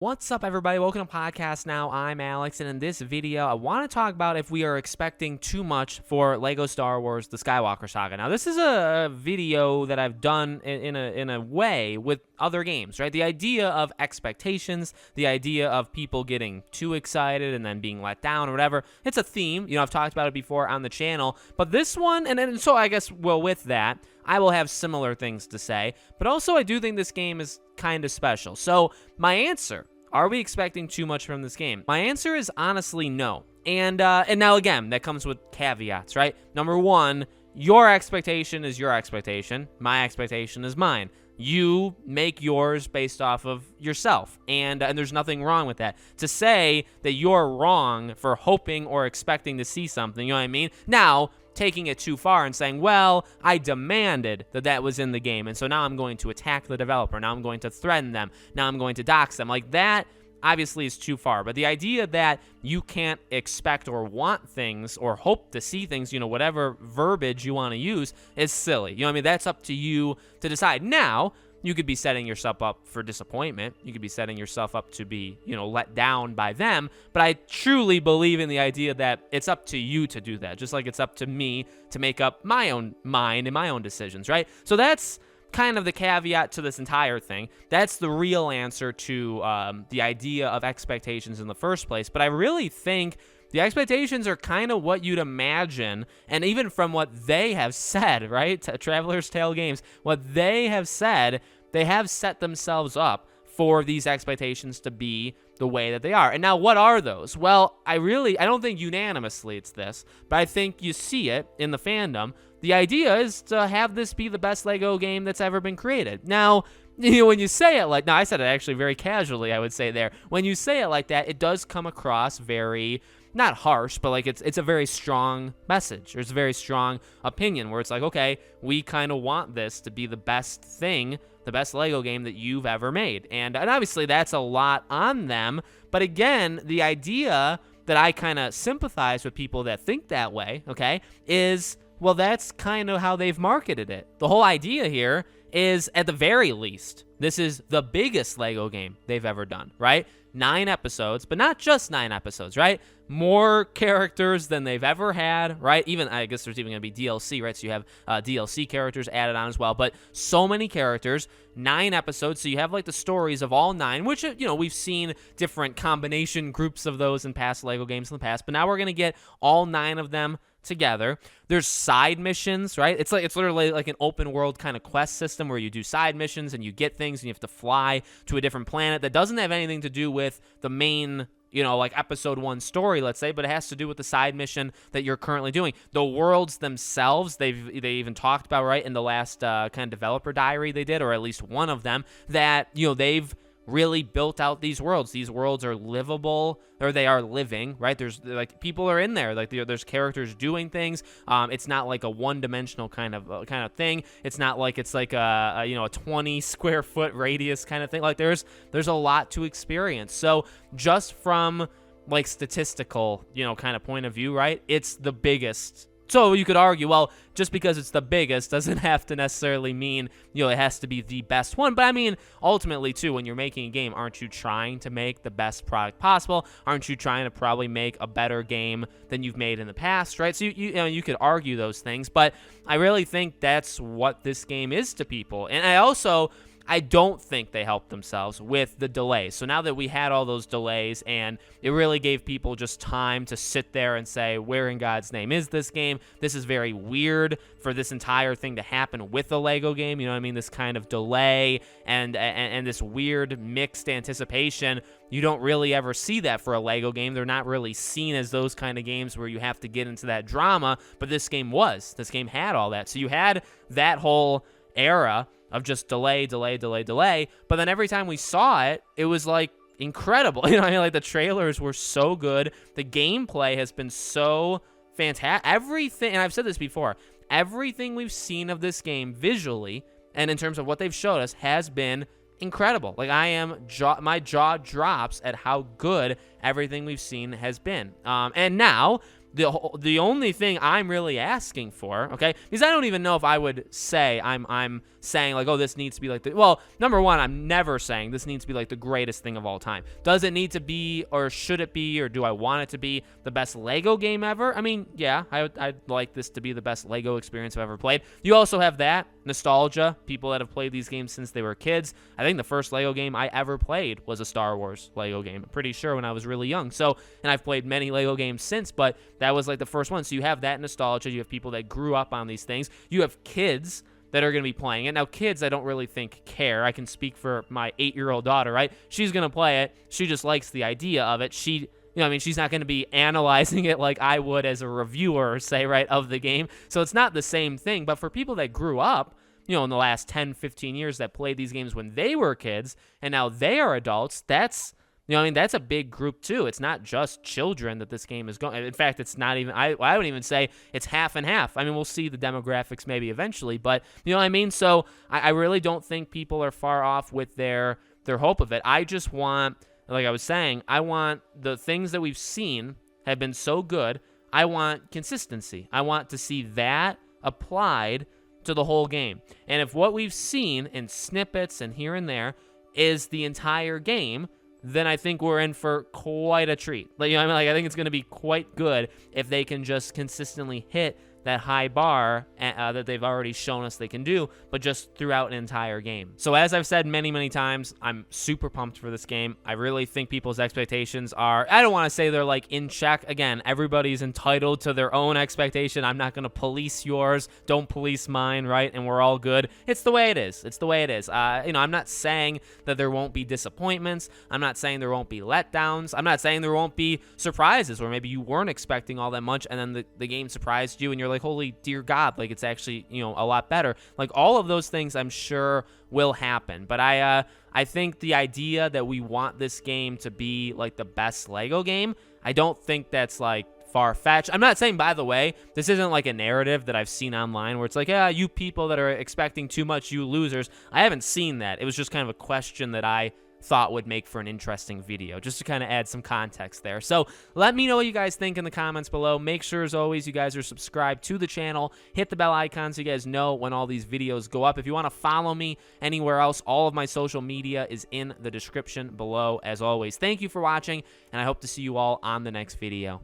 What's up, everybody? Welcome to Podcast Now. I'm Alex, and in this video, I want to talk about if we are expecting too much for LEGO Star Wars: The Skywalker Saga. Now, this is a video that I've done in a way with other games, right? The idea of expectations, the idea of people getting too excited and then being let down or whatever. It's a theme. I've talked about it before on the channel, but this one, and so I guess, well, with that, I will have similar things to say, but also I do think this game is kind of special. So my answer, are we expecting too much from this game? My answer is honestly no. And now again, that comes with caveats, right? Number one, your expectation is your expectation. My expectation is mine. You make yours based off of yourself, and there's nothing wrong with that. To say that you're wrong for hoping or expecting to see something, you know what I mean? Now, taking it too far and saying, well, I demanded that was in the game, and so now I'm going to attack the developer, now I'm going to threaten them, now I'm going to dox them. Like, that obviously is too far. But the idea that you can't expect or want things or hope to see things, whatever verbiage you want to use, is silly. You know what I mean? That's up to you to decide. Now, you could be setting yourself up for disappointment. You could be setting yourself up to be, let down by them. But I truly believe in the idea that it's up to you to do that, just like it's up to me to make up my own mind and my own decisions, right? So that's kind of the caveat to this entire thing. That's the real answer to the idea of expectations in the first place. But I really think the expectations are kind of what you'd imagine, and even from what they have said, right? Traveler's Tale Games, what they have said, they have set themselves up for these expectations to be the way that they are. And now, what are those? Well, I don't think unanimously it's this, but I think you see it in the fandom. The idea is to have this be the best LEGO game that's ever been created. Now, when you say it like, now I said it actually very casually, I would say there. When you say it like that, it does come across very, not harsh, but like it's a very strong message. There's a very strong opinion where it's like, okay, we kind of want this to be the best thing, the best LEGO game that you've ever made. And obviously that's a lot on them. But again, the idea that I kind of sympathize with people that think that way, okay, is, well, that's kind of how they've marketed it. The whole idea here is, at the very least, this is the biggest LEGO game they've ever done, right? 9 episodes, but not just 9 episodes, right? More characters than they've ever had, right? Even, I guess there's even going to be DLC, right? So you have DLC characters added on as well, but so many characters, 9 episodes, so you have like the stories of all 9, which, we've seen different combination groups of those in past LEGO games in the past, but now we're going to get all 9 of them together. There's side missions, right? It's literally like an open world kind of quest system where you do side missions and you get things and you have to fly to a different planet that doesn't have anything to do with the main, like episode 1 story, let's say, but it has to do with the side mission that you're currently doing. The worlds themselves, they even talked about, right, in the last kind of developer diary they did, or at least one of them, that, they've really built out these worlds. These worlds are livable, or they are living, right? There's like people are in there, like there's characters doing things. It's not like a one-dimensional kind of thing. It's not like it's like a 20 square foot radius kind of thing. Like there's a lot to experience. So just from like statistical, kind of point of view, right? It's the biggest. So you could argue, well, just because it's the biggest doesn't have to necessarily mean, it has to be the best one. But I mean, ultimately, too, when you're making a game, aren't you trying to make the best product possible? Aren't you trying to probably make a better game than you've made in the past, right? So you could argue those things, but I really think that's what this game is to people. And I don't think they helped themselves with the delays. So now that we had all those delays and it really gave people just time to sit there and say, where in God's name is this game? This is very weird for this entire thing to happen with a LEGO game. You know what I mean? This kind of delay and this weird mixed anticipation. You don't really ever see that for a LEGO game. They're not really seen as those kind of games where you have to get into that drama, but this game was. This game had all that. So you had that whole era of just delay, but then every time we saw it, it was like incredible. Like the trailers were so good. The gameplay has been so fantastic. Everything, and I've said this before, everything we've seen of this game visually and in terms of what they've showed us has been incredible. Like my jaw drops at how good everything we've seen has been. And now The only thing I'm really asking for, okay, because I don't even know if I would say I'm saying like, oh, this needs to be like well, number one, I'm never saying this needs to be like the greatest thing of all time. Does it need to be, or should it be, or do I want it to be the best Lego game ever? I mean, yeah, I'd like this to be the best Lego experience I've ever played. You also have that nostalgia, people that have played these games since they were kids. I think the first Lego game I ever played was a Star Wars Lego game. I'm pretty sure when I was really young. So, and I've played many Lego games since, but that was like the first one. So you have that nostalgia. You have people that grew up on these things. You have kids that are going to be playing it. Now, kids, I don't really think care. I can speak for my 8-year-old daughter, right? She's going to play it. She just likes the idea of it. I mean, she's not going to be analyzing it like I would as a reviewer, say, right, of the game. So it's not the same thing. But for people that grew up, in the last 10, 15 years that played these games when they were kids and now they are adults, that's a big group too. It's not just children that this game is going. In fact, it's not even, I would even say it's half and half. I mean, we'll see the demographics maybe eventually, but you know what I mean? So I really don't think people are far off with their hope of it. I just want, like I was saying, I want the things that we've seen have been so good. I want consistency. I want to see that applied to the whole game. And if what we've seen in snippets and here and there is the entire game, then I think we're in for quite a treat. Like, I think it's going to be quite good if they can just consistently hit that high bar that they've already shown us they can do, but just throughout an entire game. So as I've said many, many times, I'm super pumped for this game. I really think people's expectations are, I don't want to say they're like in check. Again, everybody's entitled to their own expectation. I'm not going to police yours. Don't police mine, right? And we're all good. It's the way it is. It's the way it is. I'm not saying that there won't be disappointments. I'm not saying there won't be letdowns. I'm not saying there won't be surprises where maybe you weren't expecting all that much and then the game surprised you and you're like, holy dear God, like it's actually, a lot better. Like all of those things I'm sure will happen. But I think the idea that we want this game to be like the best Lego game, I don't think that's like far-fetched. I'm not saying, by the way, this isn't like a narrative that I've seen online where it's like, yeah, you people that are expecting too much, you losers. I haven't seen that. It was just kind of a question that I thought would make for an interesting video, just to kind of add some context there. So let me know what you guys think in the comments below. Make sure, as always, you guys are subscribed to the channel. Hit the bell icon so you guys know when all these videos go up. If you want to follow me anywhere else, all of my social media is in the description below, as always. Thank you for watching, and I hope to see you all on the next video.